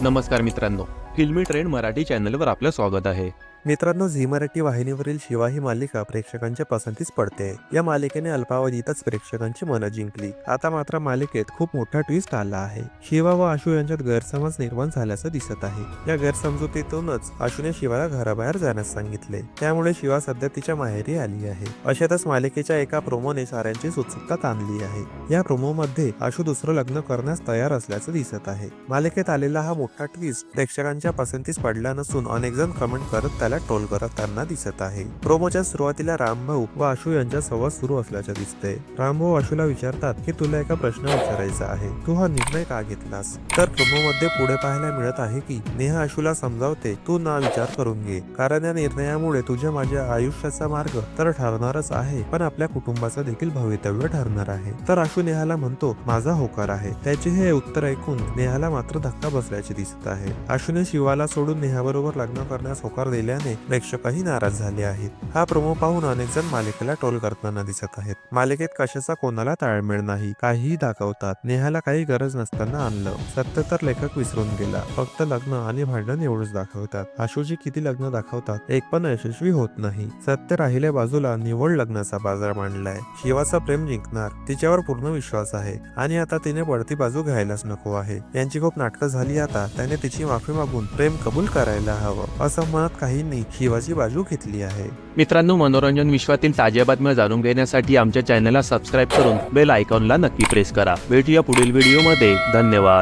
नमस्कार मित्रांनो, फिल्मी ट्रेंड मराठी चॅनलवर आपलं स्वागत आहे. मित्रांनो, झी मराठी वाहिनीवरील शिवा ही मालिका प्रेक्षकांच्या पसंतीस पडते. या मालिकेने अल्पावधीतच प्रेक्षकांची मनं जिंकली. आता मात्र मालिकेत खूप मोठा ट्विस्ट आला आहे. शिवा व आशू यांच्यात गैरसमज निर्माण झाल्याचं दिसत आहे. या गैरसमजुतीतूनच आशूने शिवाला घराबाहेर जाण्यास सांगितले. त्यामुळे शिवा सध्या तिच्या माहेरी आली आहे. अशातच मालिकेच्या एका प्रोमोने साऱ्यांची उत्सुकता ताणली आहे. या प्रोमोमध्ये आशू दुसरं लग्न करण्यास तयार असल्याचं दिसत आहे. मालिकेत आलेला हा मोठा ट्विस्ट प्रेक्षकांच्या पसंतीस पडला नसून अनेक जण कमेंट करत त्याला ट्रोल करताना दिसत आहे. प्रोमोच्या सुरुवातीला रामभाऊ व आशू यांच्या संवाद सुरू असल्याचे दिसते. रामभाऊ आशूला विचारतात की तुला एका प्रश्न विचारायचा आहे, तू हा निर्णय का घेतलास? तर प्रोमोमध्ये पुढे पाहायला मिळत आहे की नेहा आशूला समजावते, तू ना विचार करून घे, कारण या निर्णयामुळे तुझ्या माझ्या आयुष्याचा मार्ग तर ठरणारच आहे, पण आपल्या कुटुंबाचं देखील भवितव्य ठरणार आहे. तर आशू नेहाला म्हणतो, माझा होकार आहे. त्याचे हे उत्तर ऐकून नेहाला मात्र धक्का बसल्याचे दिसत आहे. आशूने शिवाला सोडून नेहाबरोबर लग्न करण्यास होकार दिल्याने प्रेक्षकही नाराज झाले आहेत. हा प्रोमो पाहून अनेक जण मालिकेला ट्रोल करताना दिसत आहेत. मालिकेत कशाचा कोणाला ताळमेळ नाही, काहीही दाखवतात. नेहाला काही गरज नसताना आणलं. सत्य तर लेखक विसरून गेला. फक्त लग्न आणि भांडण एवढंच दाखवतात. आशूची किती लग्न दाखवतात, एक पण यशस्वी होत नाही. सत्य राहिल्या बाजूला निव्वळ लग्नाचा बाजार मांडलाय. शिवाचा प्रेम जिंकणार, तिच्यावर पूर्ण विश्वास आहे आणि आता तिने पडती बाजू घ्यायलाच नको आहे. यांची खूप नाटकं झाली. आता त्याने तिची माफी मागून प्रेम कबूल करायला हवं असं म्हणत काहींनी शिवाची बाजू घेतली आहे. मित्रांनो, मनोरंजन विश्वातील ताज्या बातम्या जाणून घेण्यासाठी आमच्या चॅनलला सबस्क्राईब करून बेल आयकॉनला नक्की प्रेस करा. भेटूया पुढील व्हिडिओमध्ये. धन्यवाद.